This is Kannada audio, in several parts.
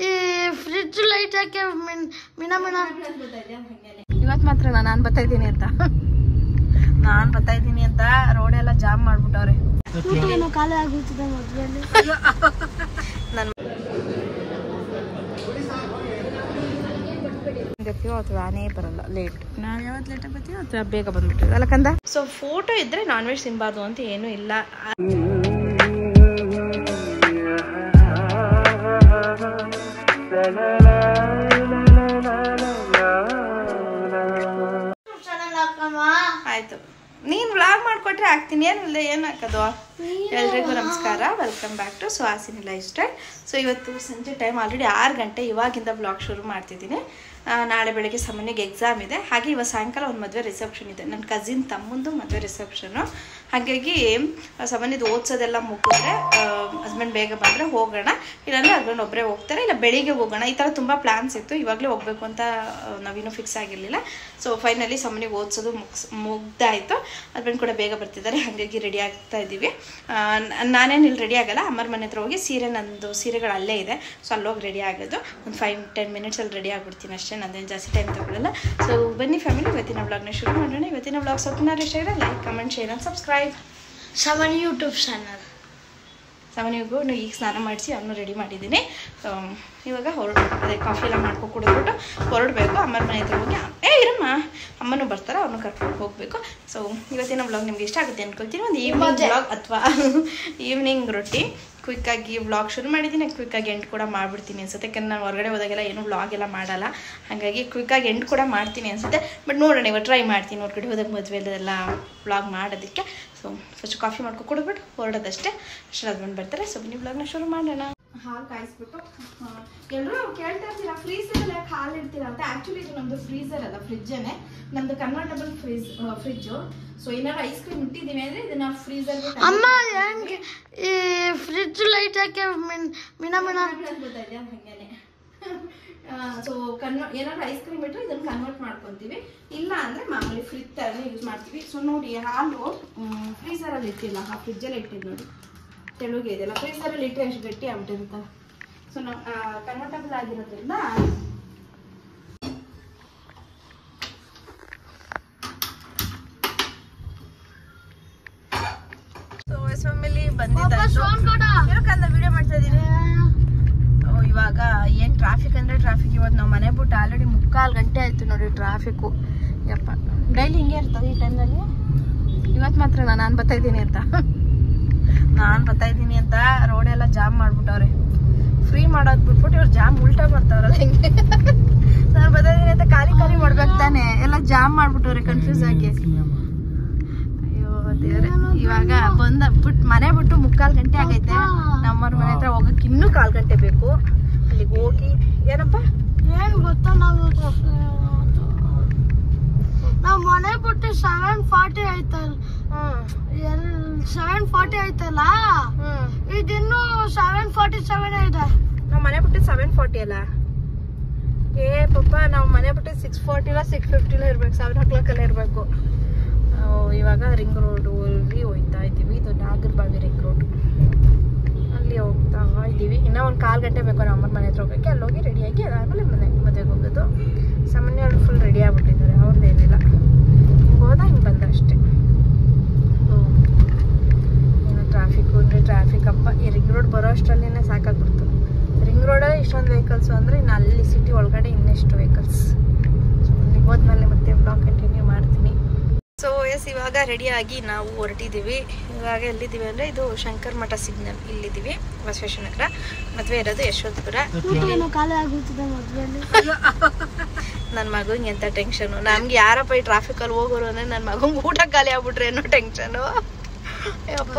ಈ ಫ್ರಿಡ್ಜ್ ಲೈಟ್ ಹಾಕಿ ಮಿಣ ಮಿಣ ಇವತ್ತು ಮಾತ್ರ ನಾನು ಬರ್ತಾ ಇದ್ದೀನಿ ಅಂತ ರೋಡ್ ಎಲ್ಲ ಜಾಮ್ ಮಾಡ್ಬಿಟ್ಟವ್ರೆ. ಖಾಲಿ ಆಗುತ್ತದೆ ಮದುವೆಯಲ್ಲಿ. ಬರ್ತೀವೋ ಅಥವಾ ಆನೇ ಬರಲ್ಲ, ಲೇಟ್. ನಾವು ಯಾವತ್ತು ಲೇಟಾಗಿ ಬರ್ತೀವೋ ಅಥವಾ ಬೇಗ ಬಂದ್ಬಿಟ್ಟಿವಿ ಅಲ್ಲ ಕಂದ. ಸೊ ಫೋಟೋ ಇದ್ರೆ ನಾನ್ ವೆಜ್ ತಿನ್ಬಾರ್ದು ಅಂತ ಏನೂ ಇಲ್ಲ. ಆಯ್ತು, ನೀನ್ ವ್ಲಾಗ್ ಮಾಡ್ಕೊಟ್ರೆ ಆಗ್ತೀನಿ, ಏನಿಲ್ಲ ಏನು ಹಾಕೋದು. ಎಲ್ರಿಗೂ ನಮಸ್ಕಾರ, welcome back to Suhasini lifestyle. So ಇವತ್ತು ಸಂಜೆ ಟೈಮ್ ಆಲ್ರೆಡಿ 6 ಗಂಟೆ, ಇವಾಗಿಂದ ವ್ಲಾಗ್ ಶುರು ಮಾಡ್ತಿದ್ದೀನಿ. ನಾಳೆ ಬೆಳಗ್ಗೆ ಸಾಮಾನ್ಯಗೆ ಎಕ್ಸಾಮ್ ಇದೆ. ಹಾಗೆ ಇವತ್ತು ಸಾಯಂಕಾಲ ಒಂದು ಮದುವೆ ರಿಸೆಪ್ಷನ್ ಇದೆ, ನನ್ನ ಕಸಿನ್ ತಮ್ಮಂದು ಮದುವೆ ರಿಸೆಪ್ಷನ್ನು. ಹಾಗಾಗಿ ಸಾಮಾನ್ಯದ ಓದಿಸೋದೆಲ್ಲ ಮುಗಿದ್ರೆ ಹಸ್ಬೆಂಡ್ ಬೇಗ ಬಂದರೆ ಹೋಗೋಣ, ಇಲ್ಲಾಂದರೆ ಹಸ್ಬೆಂಡ್ ಒಬ್ಬರೇ ಹೋಗ್ತಾರೆ, ಇಲ್ಲ ಬೆಳಿಗ್ಗೆ ಹೋಗೋಣ. ಈ ಥರ ತುಂಬ ಪ್ಲ್ಯಾನ್ಸ್ ಇತ್ತು, ಇವಾಗಲೇ ಹೋಗಬೇಕು ಅಂತ ನಾವಿನ್ನೂ ಫಿಕ್ಸ್ ಆಗಿರಲಿಲ್ಲ. ಸೊ ಫೈನಲಿ ಸಾಮಾನ್ಯಗೆ ಓದಿಸೋದು ಮುಗ್ದಾಯಿತು. ಹಸ್ಬೆಂಡ್ ಕೂಡ ಬೇಗ ಬರ್ತಿದ್ದಾರೆ, ಹಾಗಾಗಿ ರೆಡಿ ಆಗ್ತಾ ಇದ್ದೀವಿ. ನಾನೇನು ಇಲ್ಲಿ ರೆಡಿ ಆಗಲ್ಲ, ಅಮ್ಮರ ಮನೆ ಹತ್ರ ಹೋಗಿ ನಂದು ಸೀರೆಗಳು ಅಲ್ಲೇ ಇದೆ, ಸೊ ಅಲ್ಲೋಗಿ ರೆಡಿ ಆಗೋದು. ಒಂದು 5-10 ಮಿನಿಟ್ಸಲ್ಲಿ ರೆಡಿ ಆಗಿಬಿಡ್ತೀನಿ ಅಷ್ಟೇ, ನಂದೇನು ಜಾಸ್ತಿ ಟೈಮ್ ತಗೊಳ್ಳಲ್ಲ. ಸೊ ಬನ್ನಿ ಫ್ಯಾಮಿಲಿ, ಇವತ್ತಿನ ವ್ಲಾಗ್ನ ಶುರು ಮಾಡೋಣ. ಇವತ್ತಿನ ವ್ಲಾಗ್ ಸ್ವಲ್ಪ ಇಷ್ಟ ಇದೆ, like, comment, share and subscribe. ಸಾಮಾನ್ಯ ಯೂಟ್ಯೂಬ್ ಚಾನಲ್. ಸಾಮಾನ್ಯಗೂ ಈಗ ಸ್ನಾನ ಮಾಡಿಸಿ ಅವನು ರೆಡಿ ಮಾಡಿದ್ದೀನಿ. ಇವಾಗ ಅದೇ ಕಾಫಿ ಎಲ್ಲ ಮಾಡ್ಕೊಂಡು ಕುಡಿದ್ಬಿಟ್ಟು ಹೊರಡಬೇಕು. ಅಮ್ಮನ ಮನೆ ಹತ್ರ ಹೋಗಿ ಇರಮ್ಮ, ಅಮ್ಮನೂ ಬರ್ತಾರೆ, ಅವ್ರನ್ನೂ ಕರ್ಕೊಂಡು ಹೋಗಬೇಕು. ಸೊ ಇವತ್ತಿನ ವ್ಲಾಗ್ ನಿಮ್ಗೆ ಇಷ್ಟ ಆಗುತ್ತೆ ಅಂದ್ಕೊಳ್ತೀನಿ. ಒಂದು ಈವ್ನಿಂಗ್ ವ್ಲಾಗ್ ಅಥವಾ ಈವ್ನಿಂಗ್ ರೊಟ್ಟಿ ಕ್ವಿಕ್ಕಾಗಿ ವ್ಲಾಗ್ ಶುರು ಮಾಡಿದ್ದೀನಿ. ಕ್ವಿಕ್ಕಾಗಿ ಎಂಡ್ ಕೂಡ ಮಾಡಿಬಿಡ್ತೀನಿ ಅನ್ಸುತ್ತೆ, ಯಾಕಂದ್ರೆ ನಾನು ಹೊರಗಡೆ ಹೋದಾಗೆಲ್ಲ ಏನೂ ವ್ಲಾಗ್ ಎಲ್ಲ ಮಾಡಲ್ಲ, ಹಾಗಾಗಿ ಕ್ವಿಕ್ಕಾಗಿ ಎಂಡ್ ಕೂಡ ಮಾಡ್ತೀನಿ ಅನ್ಸುತ್ತೆ. ಬಟ್ ನೋಡೋಣ, ಇವಾಗ ಟ್ರೈ ಮಾಡ್ತೀನಿ ಹೊರಗಡೆ ಹೋದಾಗ ಮದುವೆಲ್ಲ ವ್ಲಾಗ್ ಮಾಡೋದಕ್ಕೆ. ಸೊ ಫಸ್ಟ್ ಕಾಫಿ ಮಾಡ್ಕೊಂಡು ಕುಡಿದ್ಬಿಟ್ಟು ಹೊರಡೋದಷ್ಟೇ, ಅಷ್ಟು ಹಸ್ಬೆಂಡ್ ಬರ್ತಾರೆ. ಸೊ ಬನ್ನಿ ವ್ಲಾಗ್ನ ಶುರು ಮಾಡೋಣ. ಹಾಲು ಕಾಯಿಸ್ಬಿಟ್ಟು ಎಲ್ಲರೂ ಕೇಳ್ತಾ ಇರ್ತೀರಾ ಫ್ರೀಸರಲ್ಲಿ ಯಾಕೆ ಹಾಲು ಇರ್ತೀರಾ ಅಂತ. ಆ್ಯಕ್ಚುಲಿ ಇದು ನಮ್ಮದು ಫ್ರೀಸರ್ ಅಲ್ಲ, ಫ್ರಿಜ್ಜೇನೆ, ನಮ್ಮದು ಕನ್ವರ್ಟಬಲ್ ಫ್ರಿಜ್ಜು. ಸೊ ಏನಾದ್ರು ಐಸ್ ಕ್ರೀಮ್ ಇಟ್ಟಿದ್ದೀವಿ ಅಂದರೆ ಇದನ್ನ ಫ್ರೀಸರ್ಗೆ ಅಮ್ಮ ಹೆಂಗೆ ಈ ಫ್ರಿಡ್ಜ್ ಲೈಟ್ ಹಾಕಿ ಮಿಣ ಮಿಣ ಗೊತ್ತಾಯಿದೆ ಹಾಗೇನೆ. ಸೊ ಏನಾದ್ರು ಐಸ್ ಕ್ರೀಮ್ ಇಟ್ಟರೆ ಇದನ್ನು ಕನ್ವರ್ಟ್ ಮಾಡ್ಕೊತೀವಿ, ಇಲ್ಲ ಅಂದರೆ ಮಾಮೂಲಿ ಫ್ರಿಜ್ ಥರನೇ ಯೂಸ್ ಮಾಡ್ತೀವಿ. ಸೊ ನೋಡಿ, ಹಾಲು ಫ್ರೀಸರಲ್ಲಿ ಇಟ್ಟಿಲ್ಲ, ಆ ಫ್ರಿಜ್ಜಲ್ಲಿ ಇಟ್ಟಿದ್ದು ನೋಡಿ, ತೆಳುಗೆ ಇದೆಲ್ಲ. ಫ್ರೀಸರಲ್ಲಿ ಇಟ್ಟರೆ ಎಷ್ಟು ಗಟ್ಟಿ ಆಗ್ಬಿಟ್ಟಿರುತ್ತೆ. ಸೊ ನಾವು ಕನ್ವರ್ಟಬಲ್ ಆಗಿರೋದ್ರಿಂದ ಫ್ಯಾಮಿಲಿ ಬಂದಿದ್ದ ವಿಡಿಯೋ ಮಾಡ್ತಾ ಇದ್ದೀನಿ. ಇವಾಗ ಏನು ಟ್ರಾಫಿಕ್ ಅಂದರೆ ಟ್ರಾಫಿಕ್. ಇವತ್ತು ನಾವು ಮನೆ ಬಿಟ್ಟು ಆಲ್ರೆಡಿ 3/4 ಗಂಟೆ ಆಯಿತು ನೋಡಿ ಟ್ರಾಫಿಕ್ಕು. ಯಪ್ಪ, ಡೈಲಿ ಹಿಂಗೆ ಇರ್ತದೆ ಈ ಟೈಮ್ನಲ್ಲಿ. ಇವತ್ತು ಮಾತ್ರ ನಾನು ಬರ್ತಾ ಇದ್ದೀನಿ ಅಂತ ರೋಡೆಲ್ಲ ಜಾಮ್ ಮಾಡ್ಬಿಟ್ಟವ್ರೆ. ಫ್ರೀ ಮಾಡೋದು ಬಿಟ್ಬಿಟ್ಟು ಇವ್ರು ಜಾಮ್ ಉಲ್ಟಾ ಮಾಡ್ತಾವ್ರಲ್ಲ ಹಿಂಗೆ. ನಾನು ಬರ್ತಾ ಇದ್ದೀನಿ ಅಂತ ಖಾಲಿ ಮಾಡ್ಬೇಕು ತಾನೆ, ಎಲ್ಲ ಜಾಮ್ ಮಾಡ್ಬಿಟ್ಟವ್ರೆ ಕನ್ಫ್ಯೂಸ್ ಆಗಿ. ಇವಾಗ ಮನೆ ಬಿಟ್ಟು 3/4 ಗಂಟೆ ಆಗೈತೆ. ನಮ್ಮವ್ರ ಮನೆ ಹತ್ರ ಹೋಗಕ್ಕೆ ಇನ್ನೂ 1/4 ಗಂಟೆ ಬೇಕು. ಅಲ್ಲಿಗೆ ಹೋಗಿ ಏನಪ್ಪ ಏನು ಗೊತ್ತಾ, ನಾವು ಮನೆ ಬಿಟ್ಟು 7:40 ಆಯ್ತಲ್ಲ. 7:40 ಆಯ್ತಲ್ಲ, ಇದಿನ್ನೂ 7:47 ಇದೆ. ನಾವು ಮನೆ ಬಿಟ್ಟು 7:40 ಅಲ್ಲ. ಪಾಪ ನಾವು ಮನೆ ಬಿಟ್ಟು 6:40 ಇಲ್ಲ 6:50 ಇರ್ಬೇಕು, 7 o'clock ಇರಬೇಕು. ಇವಾಗ ರಿಂಗ್ ರೋಡಲ್ಲಿ ಹೋಗ್ತಾ ಇದ್ದೀವಿ. ಇದು ನಾಗರಬಾವಿ ರಿಂಗ್ ರೋಡ್, ಅಲ್ಲಿ ಹೋಗ್ತಾ ಇದ್ದೀವಿ. ಇನ್ನೂ ಒಂದು 1/4 ಗಂಟೆ ಬೇಕು ನಮ್ಮ ಅಮ್ಮನ ಮನೆ ಹತ್ರ ಹೋಗೋಕ್ಕೆ. ಅಲ್ಲಿ ಹೋಗಿ ರೆಡಿಯಾಗಿ ಅದಾದಮೇಲೆ ಮದುವೆಗೆ ಹೋಗೋದು. ಸಾಮಾನ್ಯ ಅವ್ರು ಫುಲ್ ರೆಡಿ ಆಗ್ಬಿಟ್ಟಿದ್ದಾರೆ, ಅವ್ರದ್ದೇನಿಲ್ಲ, ಹಿಂಗೆ ಹೋದ ಹಿಂಗೆ ಬಂದ ಅಷ್ಟೇ. ಏನು ಟ್ರಾಫಿಕ್ಕು ಅಂದರೆ ಟ್ರಾಫಿಕ್ ಅಪ್ಪ. ಈ ರಿಂಗ್ ರೋಡ್ ಬರೋ ಅಷ್ಟರಲ್ಲೇ ಸಾಕಾಗ್ಬಿಡ್ತು. ರಿಂಗ್ ರೋಡಲ್ಲಿ ಇಷ್ಟೊಂದು ವೆಹಿಕಲ್ಸು ಅಂದರೆ ಇನ್ನು ಅಲ್ಲಿ ಸಿಟಿ ಒಳಗಡೆ ಇನ್ನೆಷ್ಟು ವೆಹಿಕಲ್ಸ್. ಸೊ ಅಲ್ಲಿಗೆ ಹೋದ್ಮೇಲೆ ಮತ್ತೆ ಬ್ಲಾಗ್ ಕಂಟಿನ್ಯೂ ಮಾಡ್ತೀನಿ. ಸೊ ಎಸ್, ಇವಾಗ ರೆಡಿಯಾಗಿ ನಾವು ಹೊರಟಿದ್ದೀವಿ. ಇವಾಗ ಎಲ್ಲಿದ್ದೀವಿ ಅಂದರೆ ಇದು ಶಂಕರ್ ಮಠ ಸಿಗ್ನಲ್, ಇಲ್ಲಿದ್ದೀವಿ, ಬಸವೇಶ್ವರ ನಗರ. ಮದುವೆ ಇರೋದು ಯಶವಂತಪುರ. ಖಾಲಿ ಆಗುತ್ತದೆ ಮದುವೆಯಲ್ಲಿ. ನನ್ನ ಮಗಂಗೆ ಎಂಥ ಟೆನ್ಷನು. ನಮ್ಗೆ ಯಾರಪ್ಪ ಈ ಟ್ರಾಫಿಕಲ್ಲಿ ಹೋಗೋರು ಅಂದರೆ ನನ್ನ ಮಗಂಗೆ ಊಟ ಖಾಲಿ ಆಗ್ಬಿಟ್ರೆ ಏನೋ ಟೆನ್ಷನು. ಅಪ್ಪ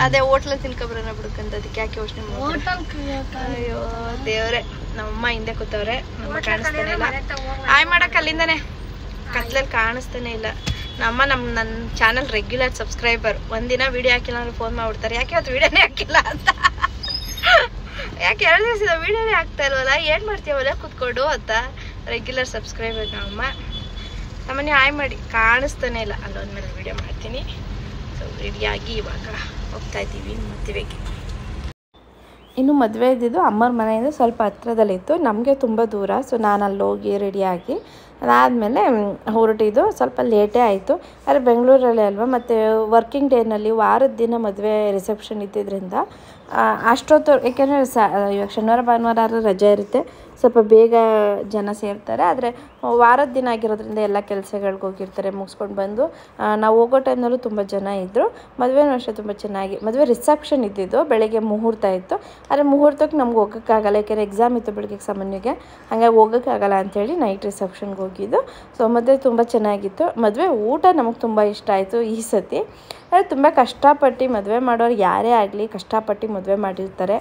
ಅದೇ ಹೋಟ್ಲಲ್ಲಿ ತಿನ್ಕೊಬರೋಣ ಬಿಡ್ಕಂತ, ಅದಕ್ಕೆ ಯಾಕೆ ಯೋಚನೆ ಮಾಡಿ. ಅಯ್ಯೋ ದೇವ್ರೆ, ನಮ್ಮಮ್ಮ ಹಿಂದೆ ಕೂತವ್ರೆ, ನಮ್ಮ ಕಾಣಿಸ್ತಾನೆ ಇಲ್ಲ. ಆಯ್ ಮಾಡಕ್ಕೆ ಅಲ್ಲಿಂದಾನೆ ಕತ್ಲಲ್ಲಿ ಕಾಣಿಸ್ತಾನೆ ಇಲ್ಲ. ನನ್ನ ಚಾನಲ್ ರೆಗ್ಯುಲರ್ ಸಬ್ಸ್ಕ್ರೈಬರ್. ಒಂದಿನ ವಿಡಿಯೋ ಹಾಕಿಲ್ಲ ಅಂದ್ರೆ ಫೋನ್ ಮಾಡ್ಬಿಡ್ತಾರೆ, ಯಾಕೆ ಅವತ್ತು ವಿಡಿಯೋನೇ ಹಾಕಿಲ್ಲ ಅಂತ. ಯಾಕೆ 2 ದಿವಸದ ವಿಡಿಯೋನೇ ಹಾಕ್ತಾ ಇಲ್ವಲ್ಲ, ಏನು ಮಾಡ್ತೀವಲ್ಲ ಕೂತ್ಕೊಂಡು ಅಂತ. ರೆಗ್ಯುಲರ್ ಸಬ್ಸ್ಕ್ರೈಬರ್ ನಮ್ಮಮ್ಮ. ಸಾಮಾನ್ಯ ಆಯ್ ಮಾಡಿ ಕಾಣಿಸ್ತಾನೆ ಇಲ್ಲ, ಅಲ್ಲೊಂದ್ಮೇಲೆ ವಿಡಿಯೋ ಮಾಡ್ತೀನಿ. ಸೊ ರೆಡಿಯಾಗಿ ಇವಾಗ ಹೋಗ್ತಾ ಇದ್ದೀವಿ ಮದುವೆಗೆ. ಇನ್ನು ಮದುವೆ ಇದ್ದಿದ್ದು ಅಮ್ಮರ ಮನೆಯಿಂದ ಸ್ವಲ್ಪ ಹತ್ರದಲ್ಲಿತ್ತು, ನಮಗೆ ತುಂಬ ದೂರ. ಸೊ ನಾನು ಅಲ್ಲಿ ಹೋಗಿ ರೆಡಿಯಾಗಿ ಅದಾದಮೇಲೆ ಹೊರಟಿದ್ದು ಸ್ವಲ್ಪ ಲೇಟೇ ಆಯಿತು. ಆದರೆ ಬೆಂಗಳೂರಲ್ಲಿ ಅಲ್ವಾ, ಮತ್ತು ವರ್ಕಿಂಗ್ ಡೇನಲ್ಲಿ ವಾರದ ದಿನ ಮದುವೆ ರಿಸೆಪ್ಷನ್ ಇದ್ದಿದ್ದರಿಂದ ಅಷ್ಟೊತ್ತು, ಏಕೆಂದರೆ ಇವಾಗ ಶನಿವಾರ ಭಾನುವಾರ ರಜೆ ಇರುತ್ತೆ, ಸ್ವಲ್ಪ ಬೇಗ ಜನ ಸೇರ್ತಾರೆ. ಆದರೆ ವಾರದ ದಿನ ಆಗಿರೋದ್ರಿಂದ ಎಲ್ಲ ಕೆಲಸಗಳಿಗೆ ಹೋಗಿರ್ತಾರೆ, ಮುಗಿಸ್ಕೊಂಡು ಬಂದು ನಾವು ಹೋಗೋ ಟೈಮ್ನಲ್ಲೂ ತುಂಬ ಜನ ಇದ್ದರು. ಮದುವೆನೂ ಅಷ್ಟೇ ತುಂಬ ಚೆನ್ನಾಗಿ, ಮದುವೆ ರಿಸೆಪ್ಷನ್ ಇದ್ದಿದ್ದು ಬೆಳಗ್ಗೆ ಮುಹೂರ್ತ ಇತ್ತು. ಆದರೆ ಮುಹೂರ್ತಕ್ಕೆ ನಮ್ಗೆ ಹೋಗೋಕ್ಕಾಗಲ್ಲ, ಯಾಕೆಂದರೆ ಎಕ್ಸಾಮ್ ಇತ್ತು ಬೆಳಗ್ಗೆ ಸಾಮಾನ್ಯಗೆ, ಹಾಗಾಗಿ ಹೋಗೋಕ್ಕಾಗಲ್ಲ ಅಂಥೇಳಿ ನೈಟ್ ರಿಸೆಪ್ಷನ್ಗೆ ಹೋಗಿದ್ದು. ಸೊ ಮದುವೆ ತುಂಬ ಚೆನ್ನಾಗಿತ್ತು. ಮದುವೆ ಊಟ ನಮಗೆ ತುಂಬ ಇಷ್ಟ ಆಯಿತು ಈ ಸತಿ. ಆದರೆ ತುಂಬ ಕಷ್ಟಪಟ್ಟು ಮದುವೆ ಮಾಡೋರು ಯಾರೇ ಆಗಲಿ ಕಷ್ಟಪಟ್ಟು ಮದುವೆ ಮಾಡಿರ್ತಾರೆ.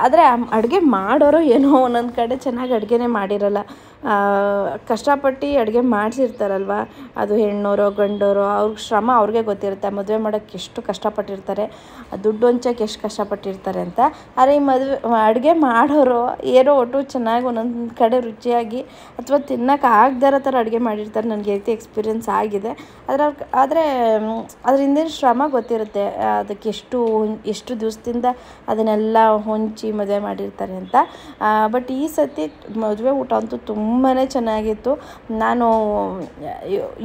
ಆದರೆ ಅಡುಗೆ ಮಾಡೋರು ಏನೋ ಒಂದೊಂದು ಕಡೆ ಚೆನ್ನಾಗಿ ಅಡುಗೆನೇ ಮಾಡಿರಲ್ಲ. ಕಷ್ಟಪಟ್ಟು ಅಡುಗೆ ಮಾಡಿಸಿರ್ತಾರಲ್ವ, ಅದು ಹೆಣ್ಣೋರೋ ಗಂಡೋರೋ ಅವ್ರ ಶ್ರಮ ಅವ್ರಿಗೆ ಗೊತ್ತಿರುತ್ತೆ. ಮದುವೆ ಮಾಡೋಕ್ಕೆ ಎಷ್ಟು ಕಷ್ಟಪಟ್ಟಿರ್ತಾರೆ, ದುಡ್ಡು ಹೊಂಚೋಕ್ಕೆ ಎಷ್ಟು ಕಷ್ಟಪಟ್ಟಿರ್ತಾರೆ ಅಂತ. ಆದರೆ ಈ ಮದುವೆ ಅಡುಗೆ ಮಾಡೋರು ಏನೋ ಒಟ್ಟು ಚೆನ್ನಾಗಿ ಒಂದೊಂದು ಕಡೆ ರುಚಿಯಾಗಿ ಅಥವಾ ತಿನ್ನೋಕೆ ಆಗದೇ ಇರೋ ಥರ ಅಡುಗೆ ಮಾಡಿರ್ತಾರೆ. ನನಗೆ ಐತಿ ಎಕ್ಸ್ಪೀರಿಯೆನ್ಸ್ ಆಗಿದೆ. ಆದರೆ ಅದ್ರ ಹಿಂದಿನ ಶ್ರಮ ಗೊತ್ತಿರುತ್ತೆ, ಅದಕ್ಕೆ ಎಷ್ಟು ದಿವಸದಿಂದ ಅದನ್ನೆಲ್ಲ ಹೊಂಚಿ ಮದುವೆ ಮಾಡಿರ್ತಾರೆ ಅಂತ. ಬಟ್ ಈ ಸತಿ ಮದುವೆ ಊಟ ಅಂತೂ ತುಂಬಾ ಚೆನ್ನಾಗಿತ್ತು. ನಾನು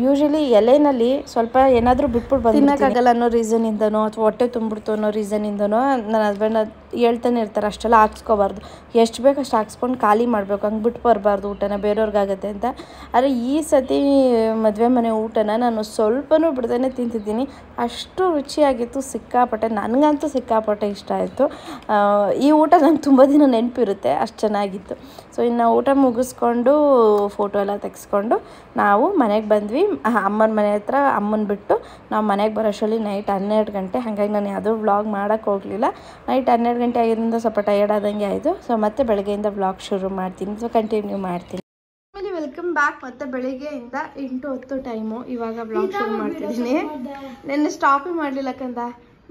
ಯೂಶ್ವಲಿ ಎಲೆಯಲ್ಲಿ ಸ್ವಲ್ಪ ಏನಾದರೂ ಬಿಟ್ಬಿಟ್ಟು ತಿನ್ನೋಕ್ಕಾಗಲ್ಲ ಅನ್ನೋ ರೀಸನಿಂದನೋ ಅಥವಾ ಹೊಟ್ಟೆ ತುಂಬಿಡ್ತು ಅನ್ನೋ ರೀಸನಿಂದನೋ ನನ್ನ ಹಸ್ಬೆಂಡ್ ಹೇಳ್ತಾನೆ ಇರ್ತಾರೆ, ಅಷ್ಟೆಲ್ಲ ಹಾಕ್ಸ್ಕೋಬಾರ್ದು, ಎಷ್ಟು ಬೇಕು ಅಷ್ಟು ಹಾಕ್ಸ್ಕೊಂಡು ಖಾಲಿ ಮಾಡಬೇಕು, ಹಂಗೆ ಬಿಟ್ಟು ಬರಬಾರ್ದು ಊಟನ, ಬೇರೆಯವ್ರಿಗಾಗತ್ತೆ ಅಂತ. ಆದರೆ ಈ ಸತಿ ಮದುವೆ ಮನೆ ಊಟನ ನಾನು ಸ್ವಲ್ಪನೂ ಬಿಡ್ದೇ ತಿಂತಿದ್ದೀನಿ. ಅಷ್ಟು ರುಚಿಯಾಗಿತ್ತು, ಸಿಕ್ಕಾಪಟ್ಟೆ. ನನಗಂತೂ ಸಿಕ್ಕಾಪಟ್ಟೆ ಇಷ್ಟ ಆಯಿತು. ಈ ಊಟ ನಂಗೆ ತುಂಬ ದಿನ ನೆನಪಿರುತ್ತೆ, ಅಷ್ಟು ಚೆನ್ನಾಗಿತ್ತು. ಸೊ ಇನ್ನು ಊಟ ಮುಗಿಸ್ಕೊಂಡು ಫೋಟೋ ಎಲ್ಲ ತೆಗೆಸ್ಕೊಂಡು ನಾವು ಮನೆಗೆ ಬಂದ್ವಿ. ಅಮ್ಮನ ಮನೆ ಹತ್ರ ಅಮ್ಮನ ಬಿಟ್ಟು ನಾವು ಮನೆಗೆ ಬರೋಷ್ಟರಲ್ಲಿ ನೈಟ್ 12 ಗಂಟೆ. ಹಾಗಾಗಿ ನಾನು ಯಾವುದೂ ವ್ಲಾಗ್ ಮಾಡೋಕ್ಕೆ ಹೋಗಲಿಲ್ಲ. ನೈಟ್ 12 ಗಂಟೆ ಆಗಿದ್ದರಿಂದ ಸ್ವಲ್ಪ ಟಯರ್ಡ್ ಆದಂಗೆ ಆಯಿತು. ಸೊ ಮತ್ತೆ ಬೆಳಗ್ಗೆಯಿಂದ ವ್ಲಾಗ್ ಶುರು ಮಾಡ್ತೀನಿ, ಸೊ ಕಂಟಿನ್ಯೂ ಮಾಡ್ತೀನಿ. ಆಮೇಲೆ ವೆಲ್ಕಮ್ ಬ್ಯಾಕ್. ಮತ್ತೆ ಬೆಳಿಗ್ಗೆಯಿಂದ 8-10 ಟೈಮು ಇವಾಗ ವ್ಲಾಗ್ ಶುರು ಮಾಡ್ತಿದ್ದೀನಿ. ನೆನ್ನೆ ಸ್ಟಾಪೇ ಮಾಡಲಿಲ್ಲ ಕಂದ.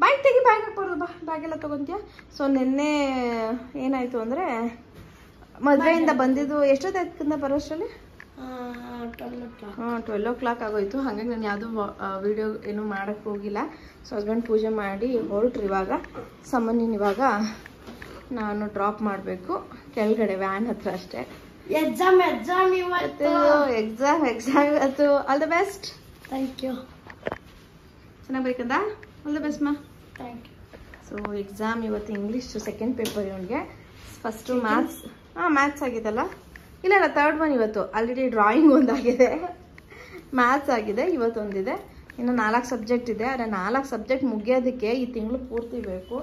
ಬ್ಯಾಗ್ ತೆಗಿ, ಬ್ಯಾಗ್ ಹಾಕ್ಬಾರ್ದು, ಬ್ಯಾಗೆಲ್ಲ ತೊಗೊತೀಯ. ಸೊ ನಿನ್ನೆ ಏನಾಯಿತು ಅಂದರೆ ಮದುವೆಯಿಂದ ಬಂದಿದ್ದು ಎಷ್ಟೊತ್ತಾಯ್ತು ಕಂದ ಬರೋಷ್ಟರಲ್ಲಿ? 12 o'clock ಆಗೋಯ್ತು. ಹಾಗಾಗಿ ನಾನು ಯಾವುದೂ ವೀಡಿಯೋ ಏನೂ ಮಾಡೋಕ್ಕೆ ಹೋಗಿಲ್ಲ. ಸೊ ಹಸ್ಬೆಂಡ್ ಪೂಜೆ ಮಾಡಿ ಹೊರಟ್ರು. ಇವಾಗ ಸಾಮಾನ್ಯನ ಇವಾಗ ನಾನು ಡ್ರಾಪ್ ಮಾಡಬೇಕು ಕೆಳಗಡೆ ವ್ಯಾನ್ ಹತ್ರ ಅಷ್ಟೇ. ಎಕ್ಸಾಮ್ ಇವತ್ತು. All the best. Thank you. ಚೆನ್ನಾಗಿ ಬೇಕಂದ? ಆಲ್ ದ ಬೆಸ್ಟ್ ಮಾ. Thank you. ಸೊ ಎಕ್ಸಾಮ್ ಇವತ್ತು ಇಂಗ್ಲೀಷ್ ಸೆಕೆಂಡ್ ಪೇಪರ್ ಇವನಿಗೆ. First maths. ಮ್ಯಾಥ್ಸ್ ಆಗಿದೆಲ್ಲ? ಇಲ್ಲ 3rd ಒನ್ ಇವತ್ತು. ಆಲ್ರೆಡಿ ಡ್ರಾಯಿಂಗ್ ಒಂದಾಗಿದೆ, ಮ್ಯಾಥ್ಸ್ ಆಗಿದೆ, ಇವತ್ತೊಂದಿದೆ. ಇನ್ನು 4 ಸಬ್ಜೆಕ್ಟ್ ಇದೆ. ಆದರೆ 4 ಸಬ್ಜೆಕ್ಟ್ ಮುಗಿಯೋದಕ್ಕೆ ಈ ತಿಂಗಳು ಪೂರ್ತಿ ಬೇಕು.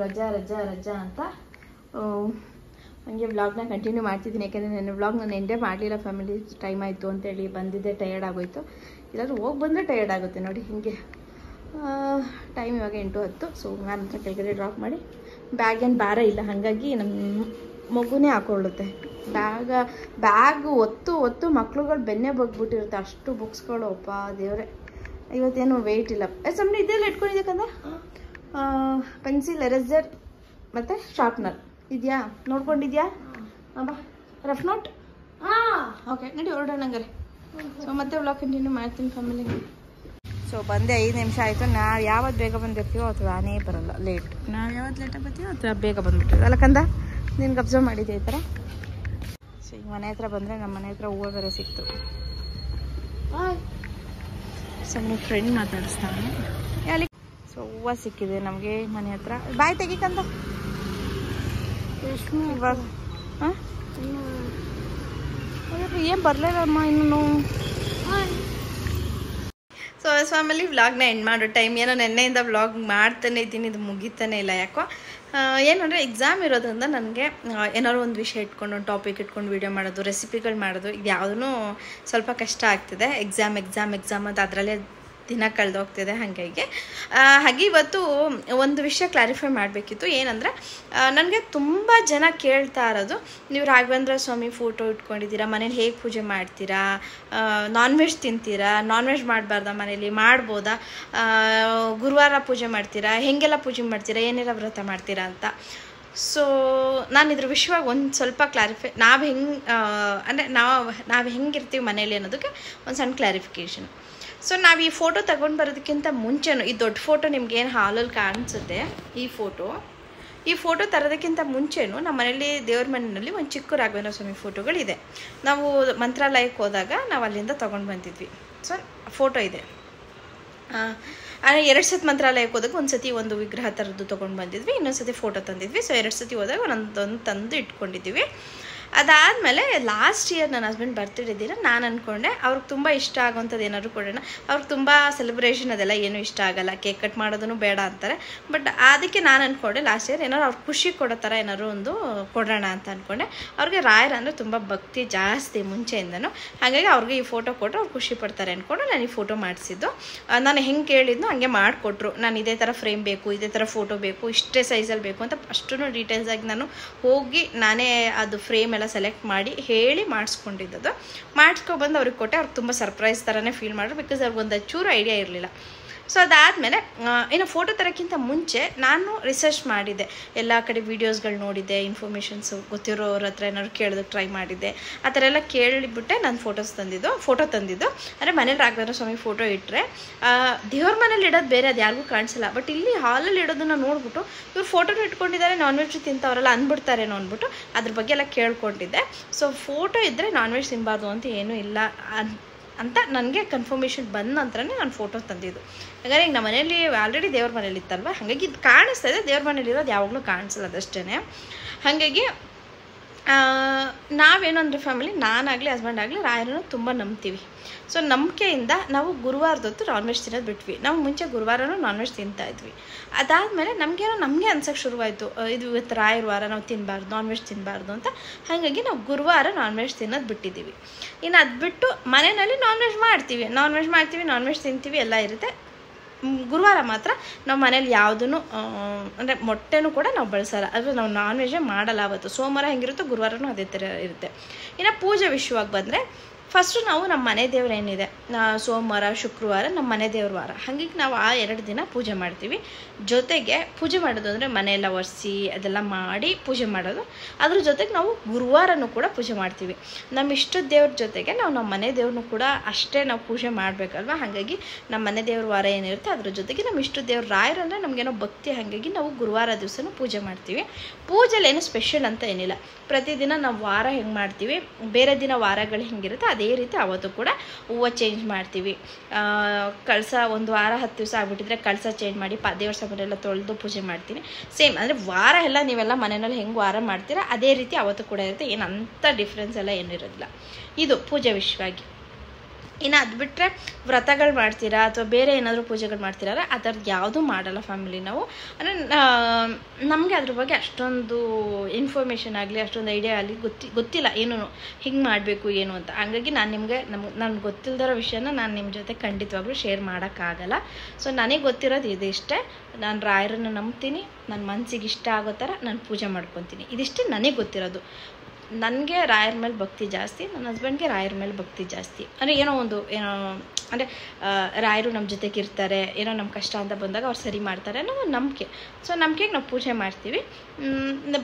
ರಜಾ ಅಂತ ಹಂಗೆ ವ್ಲಾಗ್ನ ಕಂಟಿನ್ಯೂ ಮಾಡ್ತಿದ್ದೀನಿ. ಯಾಕೆಂದರೆ ನನ್ನ ವ್ಲಾಗ್ ನಾನು ಎಂಡೇ ಮಾಡಲಿಲ್ಲ. ಫ್ಯಾಮಿಲಿ ಟೈಮ್ ಆಯಿತು ಅಂತೇಳಿ ಬಂದಿದ್ದೆ, ಟಯರ್ಡ್ ಆಗೋಯ್ತು. ಇಲ್ಲಾದ್ರೂ ಹೋಗಿ ಬಂದರೆ ಟಯರ್ಡ್ ಆಗುತ್ತೆ ನೋಡಿ. ಹೀಗೆ ಟೈಮ್ ಇವಾಗ 8:10. ಸೊ ನಾನು ಹತ್ರ ಕೆಳಗಡೆ ಡ್ರಾಪ್ ಮಾಡಿ, ಬ್ಯಾಗ್ ಏನು ಭಾರ ಇಲ್ಲ, ಹಾಗಾಗಿ ನಮ್ಮ ಮಗುನೇ ಹಾಕೊಳ್ಳುತ್ತೆ. ಬ್ಯಾಗು ಒತ್ತು ಮಕ್ಳುಗಳು ಬೆನ್ನೆ ಬಗ್ಬಿಟ್ಟಿರುತ್ತೆ, ಅಷ್ಟು ಬುಕ್ಸ್ಗಳು. ಅಪ್ಪ ದೇವ್ರೆ, ಇವತ್ತೇನು ವೆಯ್ಟ್ ಇಲ್ಲ. ಸುಮ್ಮನೆ ಇದೆಲ್ಲ ಇಟ್ಕೊಂಡಿದ್ದಕ್ಕಂದ ಪೆನ್ಸಿಲ್, ಎರೇಸರ್ ಮತ್ತು ಶಾರ್ಪ್ನರ್ ಇದೆಯಾ? ನೋಡ್ಕೊಂಡಿದ್ಯಾ? ಬಾ. Rough note? ಓಕೆ, ನಡಿ ಹೊರಡೋಣ ಹಂಗಾರೆ. ಸೊ ಮತ್ತೆ ವ್ಲಾಗ್ ಕಂಟಿನ್ಯೂ ಮಾಡ್ತೀನಿ ಫ್ಯಾಮಿಲಿಗೆ. ಸೊ ಬಂದೆ 5 ನಿಮಿಷ ಆಯಿತು. ನಾವು ಯಾವತ್ತು ಬೇಗ ಬಂದಿರ್ತೀವೋ ಅಥವಾ ನಾನೇ ಬರೋಲ್ಲ, ಲೇಟ್. ನಾವು ಯಾವತ್ತು ಲೇಟಾಗಿ ಬರ್ತೀವೋ ಅಥವಾ ಬೇಗ ಬಂದುಬಿಟ್ಟಿವಿ ಅಲ್ಲ ಕಂದ? ನಿನ್ಗೆ ಅಬ್ಸರ್ವ್ ಮಾಡಿದ್ದೆ ಈ ಥರ. ಸೊ ಈಗ ಮನೆ ಹತ್ರ ಬಂದರೆ ನಮ್ಮ ಮನೆ ಹತ್ರ ಹೂವು ಬೇರೆ ಸಿಕ್ತು. ಸೊ ನಿಮ್ಮ ಫ್ರೆಂಡ್ ಮಾತಾಡಿಸ್ತಾನೆ ಅಲ್ಲಿ. ಸೊ ಹೂವು ಸಿಕ್ಕಿದೆ ನಮಗೆ ಮನೆ ಹತ್ರ. ಬಾಯ್ ತೆಗಿಕಂದ ಇವಾಗ. ಹಾಂ ಏನು ಬರಲಿಲ್ಲಮ್ಮ ಇನ್ನೂ. ಸೊ ಫ್ಯಾಮಿಲಿ ವ್ಲಾಗ್ನ ಎಂಡ್ ಮಾಡೋ ಟೈಮ್. ಏನೋ ನೆನ್ನೆಯಿಂದ ವ್ಲಾಗ್ ಮಾಡ್ತಾನೆ ಇದ್ದೀನಿ, ಇದು ಮುಗಿತಾನೆ ಇಲ್ಲ. ಯಾಕೋ ಏನಂದರೆ ಎಕ್ಸಾಮ್ ಇರೋದ್ರಿಂದ ನನಗೆ ಏನಾದ್ರು ಒಂದು ವಿಷಯ ಇಟ್ಕೊಂಡು, ಒಂದು ಟಾಪಿಕ್ ಇಟ್ಕೊಂಡು ವೀಡಿಯೋ ಮಾಡೋದು, ರೆಸಿಪಿಗಳು ಮಾಡೋದು, ಇದು ಯಾವುದೂ ಸ್ವಲ್ಪ ಕಷ್ಟ ಆಗ್ತಿದೆ. ಎಕ್ಸಾಮ್ ಅಂತ ಅದರಲ್ಲೇ ದಿನ ಕಳೆದೋಗ್ತಿದೆ. ಹಾಗೆ ಇವತ್ತು ಒಂದು ವಿಷಯ ಕ್ಲಾರಿಫೈ ಮಾಡಬೇಕಿತ್ತು. ಏನಂದರೆ ನನಗೆ ತುಂಬ ಜನ ಕೇಳ್ತಾ ಇರೋದು, ನೀವು ರಾಘವೇಂದ್ರ ಸ್ವಾಮಿ ಫೋಟೋ ಇಟ್ಕೊಂಡಿದ್ದೀರಾ, ಮನೇಲಿ ಹೇಗೆ ಪೂಜೆ ಮಾಡ್ತೀರಾ, ನಾನ್ ವೆಜ್ ತಿಂತೀರಾ, ನಾನ್ ವೆಜ್ ಮಾಡಬಾರ್ದಾ, ಮನೇಲಿ ಮಾಡ್ಬೋದಾ, ಗುರುವಾರ ಪೂಜೆ ಮಾಡ್ತೀರಾ, ಹೇಗೆಲ್ಲ ಪೂಜೆ ಮಾಡ್ತೀರಾ, ಏನೆಲ್ಲ ವ್ರತ ಮಾಡ್ತೀರಾ ಅಂತ. ಸೊ ನಾನು ಇದ್ರ ವಿಷಯವಾಗಿ ಒಂದು ಸ್ವಲ್ಪ ಕ್ಲಾರಿಫೈ, ನಾವು ಹೆಂಗಿರ್ತೀವಿ ಮನೇಲಿ ಅನ್ನೋದಕ್ಕೆ ಒಂದು ಸಣ್ಣ ಕ್ಲಾರಿಫಿಕೇಷನ್. ಸೊ ನಾವು ಈ ಫೋಟೋ ತಗೊಂಡು ಬರೋದಕ್ಕಿಂತ ಮುಂಚೆನೂ, ಈ ದೊಡ್ಡ ಫೋಟೋ ನಿಮ್ಗೇನು ಹಾಲಲ್ಲಿ ಕಾಣಿಸುತ್ತೆ, ಈ ಈ ಫೋಟೋ ತರೋದಕ್ಕಿಂತ ಮುಂಚೆನೂ ನಮ್ಮ ಮನೇಲಿ ದೇವ್ರ ಮನೆಯಲ್ಲಿ ಒಂದು ಚಿಕ್ಕ ರಾಘವೇಂದ್ರ ಸ್ವಾಮಿ ಫೋಟೋಗಳಿದೆ. ನಾವು ಮಂತ್ರಾಲಯಕ್ಕೆ ಹೋದಾಗ ನಾವು ಅಲ್ಲಿಂದ ತೊಗೊಂಡು ಬಂದಿದ್ವಿ. ಸೊ ಫೋಟೋ ಇದೆ. 2 ಸತಿ ಮಂತ್ರಾಲಯಕ್ಕೆ ಹೋದಾಗ ಒಂದು ಸತಿ ಒಂದು ವಿಗ್ರಹ ಥರದ್ದು ತೊಗೊಂಡು ಬಂದಿದ್ವಿ, ಇನ್ನೊಂದು ಸತಿ ಫೋಟೋ ತಂದಿದ್ವಿ. ಸೊ 2 ಸತಿ ಹೋದಾಗ ಒಂದೊಂದು ತಂದು ಇಟ್ಕೊಂಡಿದ್ದೀವಿ. ಅದಾದಮೇಲೆ ಲಾಸ್ಟ್ ಇಯರ್ ನನ್ನ ಹಸ್ಬೆಂಡ್ ಬರ್ತ್ಡೇ ದಿನ ನಾನು ಅಂದ್ಕೊಂಡೆ ಅವ್ರಿಗೆ ತುಂಬ ಇಷ್ಟ ಆಗೋವಂಥದ್ದು ಏನಾದ್ರು ಕೊಡೋಣ. ಅವ್ರಿಗೆ ತುಂಬ ಸೆಲೆಬ್ರೇಷನ್ ಅದೆಲ್ಲ ಏನೂ ಇಷ್ಟ ಆಗೋಲ್ಲ, ಕೇಕ್ ಕಟ್ ಮಾಡೋದನ್ನು ಬೇಡ ಅಂತಾರೆ. ಬಟ್ ಅದಕ್ಕೆ ನಾನು ಅಂದ್ಕೊಂಡೆ ಲಾಸ್ಟ್ ಇಯರ್ ಏನಾದ್ರು ಅವ್ರಿಗೆ ಖುಷಿ ಕೊಡೋ ಥರ ಏನಾದ್ರು ಒಂದು ಕೊಡೋಣ ಅಂತ ಅಂದ್ಕೊಂಡೆ. ಅವ್ರಿಗೆ ರಾಯರ್ ಅಂದರೆ ತುಂಬ ಭಕ್ತಿ ಜಾಸ್ತಿ ಮುಂಚೆಯಿಂದನೂ. ಹಾಗಾಗಿ ಅವ್ರಿಗೆ ಈ ಫೋಟೋ ಕೊಟ್ಟರು ಅವ್ರು ಖುಷಿ ಪಡ್ತಾರೆ ಅಂದ್ಕೊಂಡು ನಾನು ಈ ಫೋಟೋ ಮಾಡಿಸಿದ್ದು. ನಾನು ಹೆಂಗೆ ಕೇಳಿದ್ನೋ ಹಂಗೆ ಮಾಡಿಕೊಟ್ರು. ನಾನು ಇದೇ ಥರ ಫ್ರೇಮ್ ಬೇಕು, ಇದೇ ಥರ ಫೋಟೋ ಬೇಕು, ಇಷ್ಟೇ ಸೈಜಲ್ಲಿ ಬೇಕು ಅಂತ ಅಷ್ಟೂ ಡೀಟೇಲ್ಸಾಗಿ ನಾನು ಹೋಗಿ ನಾನೇ ಅದು ಫ್ರೇಮ್ ಎಲ್ಲ ಸೆಲೆಕ್ಟ್ ಮಾಡಿ ಹೇಳಿ ಮಾಡಿಸ್ಕೊಂಡಿದ್ದು. ಮಾಡಿಸ್ಕೊಬಂದು ಅವ್ರಿಗೆ ಕೊಟ್ಟೆ. ಅವ್ರಿಗೆ ತುಂಬ ಸರ್ಪ್ರೈಸ್ ಥರನೇ ಫೀಲ್ ಮಾಡಿದ್ರು, ಬಿಕಾಸ್ ಅವ್ರಿಗೆ ಒಂದು ಚೂರು ಐಡಿಯಾ ಇರಲಿಲ್ಲ. ಸೊ ಅದಾದಮೇಲೆ ಇನ್ನು ಫೋಟೋ ತರೋಕ್ಕಿಂತ ಮುಂಚೆ ನಾನು ರಿಸರ್ಚ್ ಮಾಡಿದ್ದೆ, ಎಲ್ಲ ಕಡೆ ವೀಡಿಯೋಸ್ಗಳು ನೋಡಿದ್ದೆ, ಇನ್ಫಾರ್ಮೇಷನ್ಸು ಗೊತ್ತಿರೋರ ಹತ್ರ ಏನಾದ್ರು ಕೇಳೋದಕ್ಕೆ ಟ್ರೈ ಮಾಡಿದ್ದೆ. ಆ ಥರ ಎಲ್ಲ ಕೇಳಿಬಿಟ್ಟೆ ನಾನು ಫೋಟೋ ತಂದಿದ್ದು. ಅಂದರೆ ಮನೇಲಿ ರಾಘವೇಂದ್ರ ಸ್ವಾಮಿ ಫೋಟೋ ಇಟ್ಟರೆ ದೇವ್ರ ಮನೇಲಿ ಇಡೋದು ಬೇರೆ, ಅದು ಯಾರಿಗೂ ಕಾಣಿಸಲ್ಲ. ಬಟ್ ಇಲ್ಲಿ ಹಾಲಲ್ಲಿ ಇಡೋದನ್ನ ನೋಡ್ಬಿಟ್ಟು ಇವ್ರು ಫೋಟೋನ ಇಟ್ಕೊಂಡಿದ್ದಾರೆ, ನಾನ್ ವೆಜ್ ತಿಂತವರೆಲ್ಲ ಅಂದ್ಬಿಡ್ತಾರೇನೋ ಅಂದ್ಬಿಟ್ಟು ಅದ್ರ ಬಗ್ಗೆ ಎಲ್ಲ ಕೇಳ್ಕೊಂಡಿದ್ದೆ. ಸೊ ಫೋಟೋ ಇದ್ದರೆ ನಾನ್ ವೆಜ್ ತಿನ್ನಬಾರ್ದು ಅಂತ ಏನೂ ಇಲ್ಲ ಅಂತ ನನಗೆ ಕನ್ಫರ್ಮೇಷನ್ ಬಂದ ನಂತರನೇ ನಾನು ಫೋಟೋ ತಂದಿದ್ದು. ಹಾಗಾಗಿ ಈಗ ನಮ್ಮ ಮನೇಲಿ ಆಲ್ರೆಡಿ ದೇವ್ರ ಮನೇಲಿ ಇತ್ತಲ್ವ, ಹಾಗಾಗಿ ಇದು ಕಾಣಿಸ್ತಾ ಇದೆ. ದೇವ್ರ ಮನೇಲಿರೋದು ಯಾವಾಗಲೂ ಕಾಣಿಸಲ್ಲ, ಅದಷ್ಟೇ. ಹಾಗಾಗಿ ನಾವೇನು ಅಂದರೆ ಫ್ಯಾಮಿಲಿ, ನಾನಾಗಲಿ ಹಸ್ಬೆಂಡ್ ಆಗಲಿ ರಾಯರನ್ನು ತುಂಬ ನಂಬ್ತೀವಿ. ಸೊ ನಂಬಿಕೆಯಿಂದ ನಾವು ಗುರುವಾರದೊತ್ತು ನಾನ್ ವೆಜ್ ತಿನ್ನೋದು ಬಿಟ್ವಿ. ನಾವು ಮುಂಚೆ ಗುರುವಾರನೂ ನಾನ್ ವೆಜ್ ತಿಂತಾಯಿದ್ವಿ. ಅದಾದಮೇಲೆ ನಮಗೆ ಅನ್ಸೋಕ್ಕೆ ಶುರುವಾಯಿತು, ಇದು ಇವತ್ತು ರಾಯರ ವಾರ, ನಾವು ತಿನ್ನಬಾರ್ದು, ನಾನ್ ವೆಜ್ ತಿನ್ನಬಾರ್ದು ಅಂತ. ಹಾಗಾಗಿ ನಾವು ಗುರುವಾರ ನಾನ್ ವೆಜ್ ತಿನ್ನೋದು ಬಿಟ್ಟಿದ್ದೀವಿ. ಇನ್ನು ಅದು ಬಿಟ್ಟು ಮನೆಯಲ್ಲಿ ನಾನ್ ವೆಜ್ ಮಾಡ್ತೀವಿ, ನಾನ್ ವೆಜ್ ತಿಂತೀವಿ, ಎಲ್ಲ ಇರುತ್ತೆ. ಗುರುವಾರ ಮಾತ್ರ ನಾವು ಮನೇಲಿ ಯಾವುದೂ ಅಂದರೆ ಮೊಟ್ಟೆನೂ ಕೂಡ ನಾವು ಬಳಸಲ್ಲ, ಅದು ನಾವು ನಾನ್ ವೆಜ್ಜೇ ಮಾಡಲ್ಲ ಅವತ್ತು. ಸೋಮವಾರ ಹೆಂಗಿರುತ್ತೋ ಗುರುವಾರನೂ ಅದೇ ಥರ ಇರುತ್ತೆ. ಇನ್ನು ಪೂಜೆ ವಿಷಯವಾಗಿ ಬಂದರೆ ಫಸ್ಟು ನಾವು ನಮ್ಮ ಮನೆ ದೇವ್ರು ಏನಿದೆ, ಸೋಮವಾರ ಶುಕ್ರವಾರ ನಮ್ಮ ಮನೆ ದೇವ್ರ ವಾರ, ಹಾಗಾಗಿ ನಾವು ಆ 2 ದಿನ ಪೂಜೆ ಮಾಡ್ತೀವಿ. ಜೊತೆಗೆ ಪೂಜೆ ಮಾಡೋದು ಅಂದರೆ ಮನೆಯೆಲ್ಲ ಒರೆಸಿ ಅದೆಲ್ಲ ಮಾಡಿ ಪೂಜೆ ಮಾಡೋದು. ಅದ್ರ ಜೊತೆಗೆ ನಾವು ಗುರುವಾರನೂ ಕೂಡ ಪೂಜೆ ಮಾಡ್ತೀವಿ. ನಮ್ಮ ಇಷ್ಟದ ದೇವ್ರ ಜೊತೆಗೆ ನಮ್ಮ ಮನೆ ದೇವ್ರನ್ನೂ ಕೂಡ ಅಷ್ಟೇ ನಾವು ಪೂಜೆ ಮಾಡಬೇಕಲ್ವ. ಹಾಗಾಗಿ ನಮ್ಮ ಮನೆ ದೇವ್ರ ವಾರ ಏನಿರುತ್ತೆ ಅದ್ರ ಜೊತೆಗೆ ನಮ್ಮ ಇಷ್ಟದ ದೇವ್ರ ರಾಯರು ಅಂದರೆ ನಮಗೇನೋ ಭಕ್ತಿ, ಹಾಗಾಗಿ ನಾವು ಗುರುವಾರ ದಿವಸನೂ ಪೂಜೆ ಮಾಡ್ತೀವಿ. ಪೂಜೆಲಿ ಏನು ಸ್ಪೆಷಲ್ ಅಂತ ಏನಿಲ್ಲ, ಪ್ರತಿದಿನ ನಾವು ವಾರ ಹೆಂಗೆ ಮಾಡ್ತೀವಿ, ಬೇರೆ ದಿನ ವಾರಗಳು ಹೆಂಗಿರುತ್ತೆ ಅದೇ ರೀತಿ ಅವತ್ತು ಕೂಡ ಹೂವು ಚೇಂಜ್ ಮಾಡ್ತೀವಿ. ಕಳಸ ಒಂದು ವಾರ 10 ದಿವಸ ಆಗ್ಬಿಟ್ಟಿದ್ರೆ ಕಳಸ ಚೇಂಜ್ ಮಾಡಿ ದೇವ್ರ ಸಾಮಾನೆಲ್ಲ ತೊಳೆದು ಪೂಜೆ ಮಾಡ್ತೀನಿ. ಸೇಮ್ ಅಂದರೆ ವಾರ ಎಲ್ಲ ನೀವೆಲ್ಲ ಮನೆಯಲ್ಲಿ ಹೆಂಗೆ ವಾರ ಮಾಡ್ತೀರಾ ಅದೇ ರೀತಿ ಅವತ್ತು ಕೂಡ ಇರುತ್ತೆ. ಏನು ಅಂಥ ಡಿಫ್ರೆನ್ಸ್ ಎಲ್ಲ ಏನಿರೋದಿಲ್ಲ. ಇದು ಪೂಜೆ ವಿಷಯವಾಗಿ. ಇನ್ನು ಅದು ಬಿಟ್ಟರೆ ವ್ರತಗಳು ಮಾಡ್ತೀರಾ ಅಥವಾ ಬೇರೆ ಏನಾದರೂ ಪೂಜೆಗಳು ಮಾಡ್ತೀರಾ, ಆ ಥರದ್ದು ಯಾವುದೂ ಮಾಡಲ್ಲ ಫ್ಯಾಮಿಲಿ ನಾವು. ಅಂದರೆ ನಮಗೆ ಅದ್ರ ಬಗ್ಗೆ ಅಷ್ಟೊಂದು ಇನ್ಫಾರ್ಮೇಷನ್ ಆಗಲಿ, ಅಷ್ಟೊಂದು ಐಡಿಯಾ ಆಗಲಿ ಗೊತ್ತಿಲ್ಲ ಏನು ಹಿಂಗೆ ಮಾಡಬೇಕು ಏನು ಅಂತ. ಹಾಗಾಗಿ ನನಗೆ ಗೊತ್ತಿಲ್ಲದಿರೋ ವಿಷಯನ ನಾನು ನಿಮ್ಮ ಜೊತೆ ಖಂಡಿತವಾಗ್ಲೂ ಶೇರ್ ಮಾಡೋಕ್ಕಾಗಲ್ಲ. ಸೊ ನನಗೆ ಗೊತ್ತಿರೋದು ಇದಿಷ್ಟೇ. ನಾನು ರಾಯರನ್ನು ನಂಬ್ತೀನಿ, ನನ್ನ ಮನಸ್ಸಿಗೆ ಇಷ್ಟ ಆಗೋ ಥರ ನಾನು ಪೂಜೆ ಮಾಡ್ಕೊತೀನಿ. ಇದಿಷ್ಟೇ ನನಗೆ ಗೊತ್ತಿರೋದು. ನನಗೆ ರಾಯರ ಮೇಲೆ ಭಕ್ತಿ ಜಾಸ್ತಿ, ನನ್ನ ಹಸ್ಬೆಂಡ್ಗೆ ರಾಯರ ಮೇಲೆ ಭಕ್ತಿ ಜಾಸ್ತಿ. ಅಂದರೆ ಏನೋ ಅಂದರೆ ರಾಯರು ನಮ್ಮ ಜೊತೆಗೆ ಇರ್ತಾರೆ, ಏನೋ ನಮ್ಮ ಕಷ್ಟ ಅಂತ ಬಂದಾಗ ಅವ್ರು ಸರಿ ಮಾಡ್ತಾರೆ ಅನ್ನೋ ಒಂದು ನಂಬಿಕೆ. ಸೊ ನಂಬಿಕೆಗೆ ನಾವು ಪೂಜೆ ಮಾಡ್ತೀವಿ.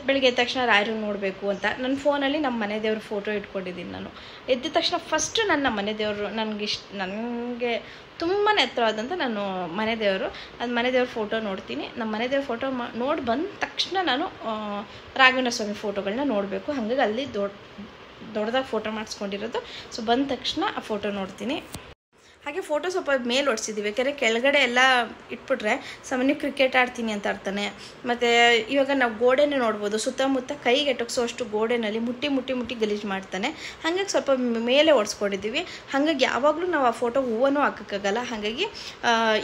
ಬೆಳಿಗ್ಗೆ ಎದ್ದ ತಕ್ಷಣ ರಾಯರು ನೋಡಬೇಕು ಅಂತ ನನ್ನ ಫೋನಲ್ಲಿ ನಮ್ಮ ಮನೆ ದೇವ್ರ ಫೋಟೋ ಇಟ್ಕೊಂಡಿದ್ದೀನಿ. ನಾನು ಎದ್ದ ತಕ್ಷಣ ಫಸ್ಟ್ ನನ್ನ ಮನೆ ದೇವರು ನನಗೆ ತುಂಬಾ ಎತ್ತರವಾದಂಥ ನಾನು ಮನೆ ದೇವರು, ಅದು ಮನೆ ದೇವ್ರ ಫೋಟೋ ನೋಡ್ತೀನಿ. ನಮ್ಮ ಮನೆ ದೇವ್ರ ಫೋಟೋ ನೋಡಿ ಬಂದ ತಕ್ಷಣ ನಾನು ರಾಘವೇಂದ್ರ ಸ್ವಾಮಿ ಫೋಟೋಗಳನ್ನ ನೋಡಬೇಕು. ಹಾಗಾಗಿ ಅಲ್ಲಿ ದೊಡ್ಡದಾಗಿ ಫೋಟೋ ಮಾಡಿಸ್ಕೊಂಡಿರೋದು. ಸೊ ಬಂದ ತಕ್ಷಣ ಆ ಫೋಟೋ ನೋಡ್ತೀನಿ. ಹಾಗೆ ಫೋಟೋ ಸ್ವಲ್ಪ ಮೇಲೆ ಒಡಿಸಿದ್ದೀವಿ, ಯಾಕೆಂದರೆ ಕೆಳಗಡೆ ಎಲ್ಲ ಇಟ್ಬಿಟ್ರೆ ಸಾಮಾನ್ಯ ಕ್ರಿಕೆಟ್ ಆಡ್ತೀನಿ ಅಂತ ಅರ್ಥನೆ. ಮತ್ತು ಇವಾಗ ನಾವು ಗೋಡೆನೇ ನೋಡ್ಬೋದು, ಸುತ್ತಮುತ್ತ ಕೈಗೆ ಎಟಕ್ಸೋಷ್ಟು ಗೋಡೆನಲ್ಲಿ ಮುಟ್ಟಿ ಗಲೀಜು ಮಾಡ್ತಾನೆ. ಹಾಗಾಗಿ ಸ್ವಲ್ಪ ಮೇಲೆ ಒಡಿಸ್ಕೊಂಡಿದ್ದೀವಿ. ಹಾಗಾಗಿ ಯಾವಾಗಲೂ ನಾವು ಆ ಫೋಟೋ ಹೂವನೂ ಹಾಕೋಕ್ಕಾಗಲ್ಲ. ಹಾಗಾಗಿ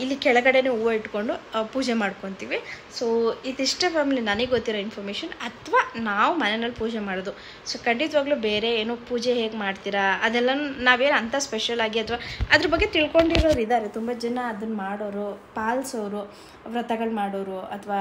ಇಲ್ಲಿ ಕೆಳಗಡೆನೇ ಹೂವು ಇಟ್ಕೊಂಡು ಪೂಜೆ ಮಾಡ್ಕೊತೀವಿ. ಸೊ ಇದಿಷ್ಟೇ ಫ್ಯಾಮಿಲಿ ನನಗೆ ಗೊತ್ತಿರೋ ಇನ್ಫಾರ್ಮೇಷನ್. ಅಥವಾ ನಾವು ಮನೆಯಲ್ಲಿ ಪೂಜೆ ಮಾಡೋದು. ಸೊ ಖಂಡಿತವಾಗ್ಲೂ ಬೇರೆ ಏನೋ ಪೂಜೆ ಹೇಗೆ ಮಾಡ್ತೀರಾ ಅದೆಲ್ಲ ನಾವೇನು ಅಂಥ ಸ್ಪೆಷಲ್ ಆಗಿ ಅಥವಾ ಅದ್ರ ಬಗ್ಗೆ ತಿಳ್ಕೊಂಡಿರೋರು ಇದ್ದಾರೆ ತುಂಬ ಜನ. ಅದನ್ನು ಮಾಡೋರು, ಪಾಲಿಸೋರು, ವ್ರತಗಳು ಮಾಡೋರು ಅಥವಾ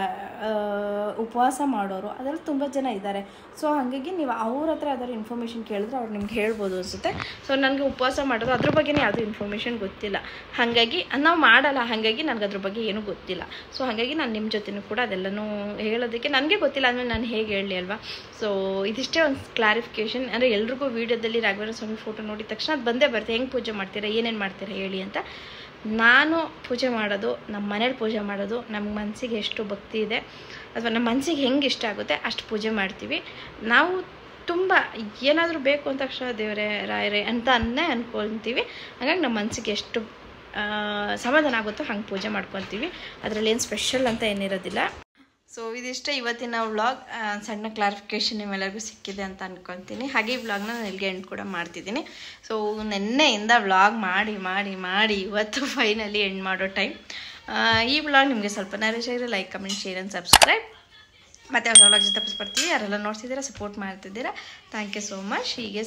ಉಪವಾಸ ಮಾಡೋರು, ಅದೆಲ್ಲ ತುಂಬ ಜನ ಇದ್ದಾರೆ. ಸೊ ಹಾಗಾಗಿ ನೀವು ಅವ್ರ ಹತ್ರ ಯಾವ್ದಾದ್ರು ಇನ್ಫಾರ್ಮೇಷನ್ ಕೇಳಿದ್ರೆ ಅವ್ರು ನಿಮ್ಗೆ ಹೇಳ್ಬೋದು ಅನಿಸುತ್ತೆ. ಸೊ ನನಗೆ ಉಪವಾಸ ಮಾಡೋದು ಅದ್ರ ಬಗ್ಗೆನೇ ಯಾವುದೂ ಇನ್ಫಾರ್ಮೇಷನ್ ಗೊತ್ತಿಲ್ಲ. ಹಾಗಾಗಿ ನಾವು ಮಾಡಲ್ಲ, ಹಾಗಾಗಿ ನನಗೆ ಅದ್ರ ಬಗ್ಗೆ ಏನೂ ಗೊತ್ತಿಲ್ಲ. ಸೊ ಹಾಗಾಗಿ ನಾನು ನಿಮ್ಮ ಜೊತೆನೂ ಕೂಡ ಅದೆಲ್ಲನೂ ಹೇಳೋದಕ್ಕೆ ನನಗೆ ಗೊತ್ತಿಲ್ಲ ಅಂದಮೇಲೆ ನಾನು ಹೇಗೆ ಹೇಳಲಿ ಅಲ್ವಾ. ಸೊ ಇದಿಷ್ಟೇ ಒಂದು ಕ್ಲಾರಿಫಿಕೇಷನ್. ಅಂದರೆ ಎಲ್ರಿಗೂ ವೀಡಿಯೋದಲ್ಲಿ ರಾಘವೇಂದ್ರ ಸ್ವಾಮಿ ಫೋಟೋ ನೋಡಿದ ತಕ್ಷಣ ಅದು ಬಂದೇ ಬರುತ್ತೆ, ಹೆಂಗೆ ಪೂಜೆ ಮಾಡ್ತೀರಾ, ಏನೇನು ಮಾಡ್ತೀರಾ ಹೇಳಿ ಅಂತ. ನಾನು ಪೂಜೆ ಮಾಡೋದು, ನಮ್ಮ ಮನೇಲಿ ಪೂಜೆ ಮಾಡೋದು, ನಮ್ಮ ಮನಸ್ಸಿಗೆ ಎಷ್ಟು ಭಕ್ತಿ ಇದೆ ಅಥವಾ ನಮ್ಮ ಮನಸ್ಸಿಗೆ ಹೆಂಗೆ ಇಷ್ಟ ಆಗುತ್ತೆ ಅಷ್ಟು ಪೂಜೆ ಮಾಡ್ತೀವಿ. ನಾವು ತುಂಬ ಏನಾದರೂ ಬೇಕು ಅಂದ ತಕ್ಷಣ ದೇವರೇ ರಾಯರೇ ಅಂತ ಅನ್ಕೊತೀವಿ. ಹಾಗಾಗಿ ನಮ್ಮ ಮನಸ್ಸಿಗೆ ಎಷ್ಟು ಸಮಾಧಾನ ಆಗುತ್ತೋ ಹಂಗೆ ಪೂಜೆ ಮಾಡ್ಕೊತೀವಿ. ಅದರಲ್ಲಿ ಏನು ಸ್ಪೆಷಲ್ ಅಂತ ಏನಿರೋದಿಲ್ಲ. ಸೊ ಇದಿಷ್ಟೇ ಇವತ್ತಿನ ವ್ಲಾಗ್. ಸಣ್ಣ ಕ್ಲಾರಿಫಿಕೇಷನ್ ನಿಮ್ಮೆಲ್ಲರಿಗೂ ಸಿಕ್ಕಿದೆ ಅಂತ ಅಂದ್ಕೊತೀನಿ. ಹಾಗೆ ಈ ವ್ಲಾಗ್ನ ನಾನು ಇಲ್ಲಿಗೆ ಎಂಡ್ ಕೂಡ ಮಾಡ್ತಿದ್ದೀನಿ. ಸೊ ನೆನ್ನೆಯಿಂದ ವ್ಲಾಗ್ ಮಾಡಿ ಮಾಡಿ ಮಾಡಿ ಇವತ್ತು ಫೈನಲಿ ಎಂಡ್ ಮಾಡೋ ಟೈಮ್. ಈ ವ್ಲಾಗ್ ನಿಮಗೆ ಸ್ವಲ್ಪ ಇಷ್ಟ ಇದ್ರೆ like, comment, share and subscribe. ಮತ್ತು ಹೊಸ ವ್ಲಾಗ್ ಜೊತೆ ಬರ್ತೀವಿ. ಯಾರೆಲ್ಲ ನೋಡ್ತಿದ್ದೀರಾ, ಸಪೋರ್ಟ್ ಮಾಡ್ತಿದ್ದೀರಾ, ಥ್ಯಾಂಕ್ ಯು ಸೋ ಮಚ್. ಹೀಗೆ